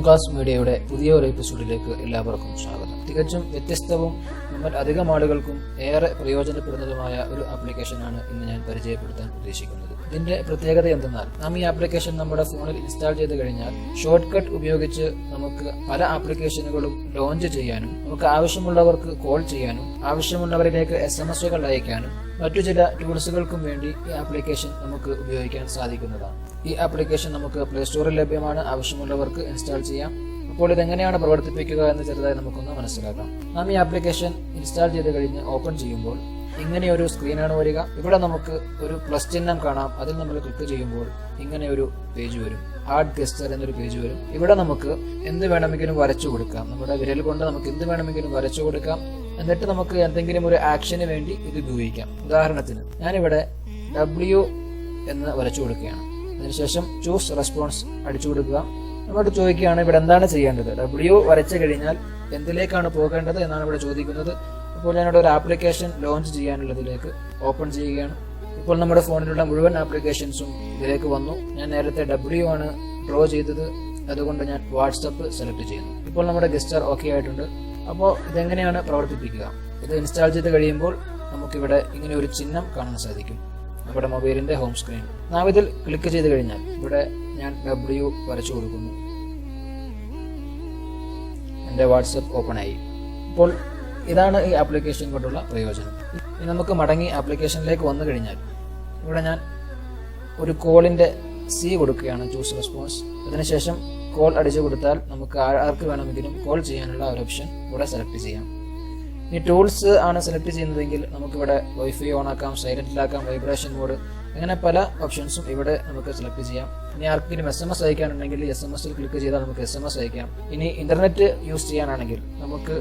വിൻകാസ് മീഡിയയുടെ പുതിയ ഒരു എപ്പിസോഡിലേക്ക് എല്ലാവർക്കും സ്വാഗതം. തികച്ചും വ്യത്യസ്തവും നമ്മൾ അധികം ആളുകൾക്കും ഏറെ പ്രയോജനപ്പെടുന്നതുമായ ഒരു ആപ്ലിക്കേഷനാണ് ഇന്ന് ഞാൻ പരിചയപ്പെടുത്താൻ ഉദ്ദേശിക്കുന്നത്. ഇതിന്റെ പ്രത്യേകത എന്തെന്നാൽ, നാം ഈ ആപ്ലിക്കേഷൻ നമ്മുടെ ഫോണിൽ ഇൻസ്റ്റാൾ ചെയ്ത് കഴിഞ്ഞാൽ ഷോർട്ട് കട്ട് ഉപയോഗിച്ച് നമുക്ക് പല ആപ്ലിക്കേഷനുകളും ലോഞ്ച് ചെയ്യാനും, നമുക്ക് ആവശ്യമുള്ളവർക്ക് കോൾ ചെയ്യാനും, ആവശ്യമുള്ളവരിലേക്ക് SMS അയക്കാനും മറ്റു ചില ടൂൾസുകൾക്കും വേണ്ടി ഈ ആപ്ലിക്കേഷൻ നമുക്ക് ഉപയോഗിക്കാൻ സാധിക്കുന്നതാണ്. ഈ ആപ്ലിക്കേഷൻ നമുക്ക് പ്ലേ സ്റ്റോറിൽ ലഭ്യമാണ്. ആവശ്യമുള്ളവർക്ക് ഇൻസ്റ്റാൾ ചെയ്യാം. അപ്പോൾ ഇതെങ്ങനെയാണ് പ്രവർത്തിപ്പിക്കുക എന്ന് ചെറുതായി നമുക്കൊന്ന് മനസ്സിലാക്കാം. നാം ഈ ആപ്ലിക്കേഷൻ ഇൻസ്റ്റാൾ ചെയ്ത് കഴിഞ്ഞ് ഓപ്പൺ ചെയ്യുമ്പോൾ ഇങ്ങനെ ഒരു സ്ക്രീനാണ് വരിക. ഇവിടെ നമുക്ക് ഒരു പ്ലസ് ചിഹ്നം കാണാം. അതിൽ നമ്മൾ ക്ലിക്ക് ചെയ്യുമ്പോൾ ഇങ്ങനെ ഒരു പേജ് വരും. ആഡ് ഗെസ്റ്റർ എന്നൊരു പേജ് വരും. ഇവിടെ നമുക്ക് എന്ത് വേണമെങ്കിലും വരച്ചു കൊടുക്കാം. നമ്മുടെ വിരൽ കൊണ്ട് നമുക്ക് എന്ത് വേണമെങ്കിലും വരച്ചു കൊടുക്കാം. എന്നിട്ട് നമുക്ക് എന്തെങ്കിലും ഒരു ആക്ഷന് വേണ്ടി ഇത് ഉപയോഗിക്കാം. ഉദാഹരണത്തിന് ഞാനിവിടെ W എന്ന് വരച്ചു കൊടുക്കുകയാണ്. അതിനുശേഷം ചൂസ് റെസ്പോൺസ് അടിച്ചു കൊടുക്കുക. നമ്മോട് ചോദിക്കുകയാണ് ഇവിടെ എന്താണ് ചെയ്യേണ്ടത്. W വരച്ചു കഴിഞ്ഞാൽ എന്തിലേക്കാണ് പോകേണ്ടത് എന്നാണ് ഇവിടെ ചോദിക്കുന്നത്. ഇപ്പോൾ ഞാനിവിടെ ഒരു ആപ്ലിക്കേഷൻ ലോഞ്ച് ചെയ്യാനുള്ളതിലേക്ക് ഓപ്പൺ ചെയ്യുകയാണ്. ഇപ്പോൾ നമ്മുടെ ഫോണിലുള്ള മുഴുവൻ ആപ്ലിക്കേഷൻസും ഇതിലേക്ക് വന്നു. ഞാൻ നേരത്തെ W ആണ് ഡ്രോ ചെയ്തത്, അതുകൊണ്ട് ഞാൻ വാട്സപ്പ് സെലക്ട് ചെയ്യുന്നു. ഇപ്പോൾ നമ്മുടെ ഗെസ്റ്റർ ഓക്കെ ആയിട്ടുണ്ട്. അപ്പോൾ ഇതെങ്ങനെയാണ് പ്രവർത്തിപ്പിക്കുക? ഇത് ഇൻസ്റ്റാൾ ചെയ്ത് കഴിയുമ്പോൾ നമുക്കിവിടെ ഇങ്ങനെ ഒരു ചിഹ്നം കാണാൻ സാധിക്കും, നമ്മുടെ മൊബൈലിന്റെ ഹോം സ്ക്രീൻ. നാം ഇതിൽ ക്ലിക്ക് ചെയ്ത് കഴിഞ്ഞാൽ ഇവിടെ ഞാൻ W വരച്ചു കൊടുക്കുന്നു. എൻ്റെ വാട്സപ്പ് ഓപ്പൺ ആയി. ഇപ്പോൾ ഇതാണ് ഈ ആപ്ലിക്കേഷൻ കൊണ്ടുള്ള പ്രയോജനം. ഇനി നമുക്ക് മടങ്ങി ആപ്ലിക്കേഷനിലേക്ക് വന്നു കഴിഞ്ഞാൽ ഇവിടെ ഞാൻ ഒരു കോളിന്റെ C കൊടുക്കുകയാണ്, ചൂസ് റെസ്പോൺസ്. അതിനുശേഷം കോൾ അടിച്ചു കൊടുത്താൽ നമുക്ക് ആർക്ക് വേണമെങ്കിലും കോൾ ചെയ്യാനുള്ള ഒരു ഓപ്ഷൻ ഇവിടെ സെലക്ട് ചെയ്യാം. ഇനി ടൂൾസ് ആണ് സെലക്ട് ചെയ്യുന്നതെങ്കിൽ നമുക്കിവിടെ വൈഫൈ ഓൺ ആക്കാം, സൈലന്റിലാക്കാം, വൈബ്രേഷൻ മോഡ്, അങ്ങനെ പല ഓപ്ഷൻസും ഇവിടെ നമുക്ക് സെലക്ട് ചെയ്യാം. ഇനി ആർക്കെങ്കിലും SMS അയക്കാനുണ്ടെങ്കിൽ SMS ക്ലിക്ക് ചെയ്താൽ നമുക്ക് SMS അയക്കാം. ഇനി ഇന്റർനെറ്റ് യൂസ് ചെയ്യാനാണെങ്കിൽ നമുക്ക്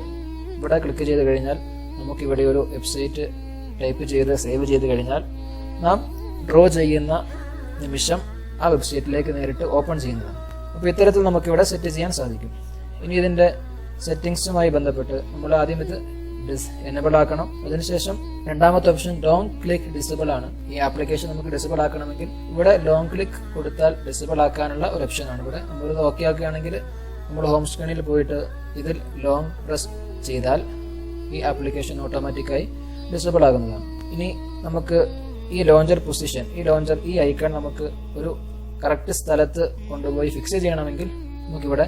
ഇവിടെ ക്ലിക്ക് ചെയ്ത് കഴിഞ്ഞാൽ നമുക്ക് ഇവിടെ ഒരു വെബ്സൈറ്റ് ടൈപ്പ് ചെയ്ത് സേവ് ചെയ്ത് കഴിഞ്ഞാൽ നാം ഡ്രോ ചെയ്യുന്ന നിമിഷം ആ വെബ്സൈറ്റിലേക്ക് നേരിട്ട് ഓപ്പൺ ചെയ്യുന്നതാണ്. അപ്പോൾ ഇത്തരത്തിൽ നമുക്കിവിടെ സെറ്റ് ചെയ്യാൻ സാധിക്കും. ഇനി ഇതിന്റെ സെറ്റിംഗ്സുമായി ബന്ധപ്പെട്ട് നമ്മൾ ആദ്യം ഇത് എനേബിൾ ആക്കണം. അതിനുശേഷം രണ്ടാമത്തെ ഓപ്ഷൻ ലോങ് ക്ലിക്ക് ഡിസേബിൾ ആണ്. ഈ ആപ്ലിക്കേഷൻ നമുക്ക് ഡിസേബിൾ ആക്കണമെങ്കിൽ ഇവിടെ ലോങ് ക്ലിക്ക് കൊടുത്താൽ ഡിസേബിൾ ആക്കാനുള്ള ഒരു ഓപ്ഷൻ ആണ്. ഇവിടെ നമ്മളിത് ഓക്കെ ആക്കുകയാണെങ്കിൽ നമ്മൾ ഹോം സ്ക്രീനിൽ പോയിട്ട് ഇതിൽ ലോങ് പ്രസ് ചെയ്താൽ ഈ ആപ്ലിക്കേഷൻ ഓട്ടോമാറ്റിക്കായി ഡിസേബിൾ ആകുന്നതാണ്. ഇനി നമുക്ക് ഈ ലോഞ്ചർ പൊസിഷൻ, ഈ ഐക്കൺ നമുക്ക് ഒരു കറക്റ്റ് സ്ഥലത്ത് കൊണ്ടുപോയി ഫിക്സ് ചെയ്യണമെങ്കിൽ നമുക്കിവിടെ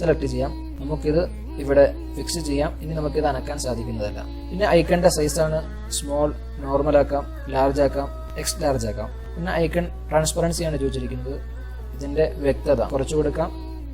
സെലക്ട് ചെയ്യാം. നമുക്കിത് ഇവിടെ ഫിക്സ് ചെയ്യാം. ഇനി നമുക്കിത് അനക്കാൻ സാധിക്കുന്നതല്ല. പിന്നെ ഐക്കണിന്റെ സൈസാണ് സ്മോൾ, നോർമൽ ആക്കാം, ലാർജ് ആക്കാം, എക്സ് ലാർജ് ആക്കാം. പിന്നെ ഐക്കൺ ട്രാൻസ്പെറൻസിയാണ് ചോദിച്ചിരിക്കുന്നത്. ഇതിന്റെ വ്യക്തത കുറച്ചു കൊടുക്കാം,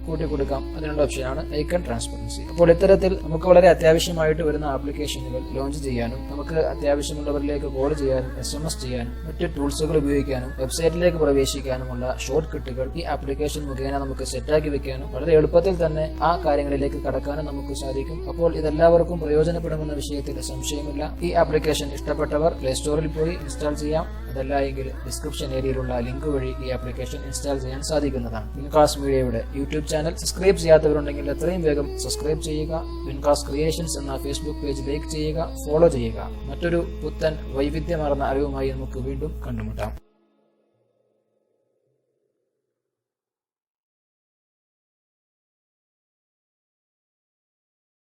കൂട്ടി കൊടുക്കാം. അതിനുള്ള ഓപ്ഷനാണ് ഐക്കൺ ട്രാൻസ്പെറൻസി. അപ്പോൾ ഇത്തരത്തിൽ നമുക്ക് വളരെ അത്യാവശ്യമായിട്ട് വരുന്ന ആപ്ലിക്കേഷനുകൾ ലോഞ്ച് ചെയ്യാനും, നമുക്ക് അത്യാവശ്യമുള്ളവരിലേക്ക് കോൾ ചെയ്യാനും, SMS ചെയ്യാനും, മറ്റ് ടൂൾസുകൾ ഉപയോഗിക്കാനും, വെബ്സൈറ്റിലേക്ക് പ്രവേശിക്കാനുമുള്ള ഷോർട്ട് കട്ടുകൾ ഈ ആപ്ലിക്കേഷൻ മുഖേന നമുക്ക് സെറ്റാക്കി വെക്കാനും വളരെ എളുപ്പത്തിൽ തന്നെ ആ കാര്യങ്ങളിലേക്ക് കടക്കാനും നമുക്ക് സാധിക്കും. അപ്പോൾ ഇതെല്ലാവർക്കും പ്രയോജനപ്പെടുമെന്ന വിഷയത്തിൽ സംശയമില്ല. ഈ ആപ്ലിക്കേഷൻ ഇഷ്ടപ്പെട്ടവർ പ്ലേ സ്റ്റോറിൽ പോയി ഇൻസ്റ്റാൾ ചെയ്യാം. അതല്ല എങ്കിൽ ഡിസ്ക്രിപ്ഷൻ ഏരിയയിലുള്ള ലിങ്ക് വഴി ഈ ആപ്ലിക്കേഷൻ ഇൻസ്റ്റാൾ ചെയ്യാൻ സാധിക്കുന്നതാണ്. വിൻകാസ് മീഡിയയുടെ യൂട്യൂബ് ചാനൽ സബ്സ്ക്രൈബ് ചെയ്യാത്തവരുണ്ടെങ്കിൽ എത്രയും വേഗം സബ്സ്ക്രൈബ് ചെയ്യുക. വിൻകാസ് ക്രിയേഷൻസ് എന്ന ഫേസ്ബുക്ക് പേജ് ലൈക്ക് ചെയ്യുക, ഫോളോ ചെയ്യുക. മറ്റൊരു പുത്തൻ വൈവിധ്യമാർന്ന അറിവുമായി നമുക്ക് വീണ്ടും കണ്ടുമുട്ടാം.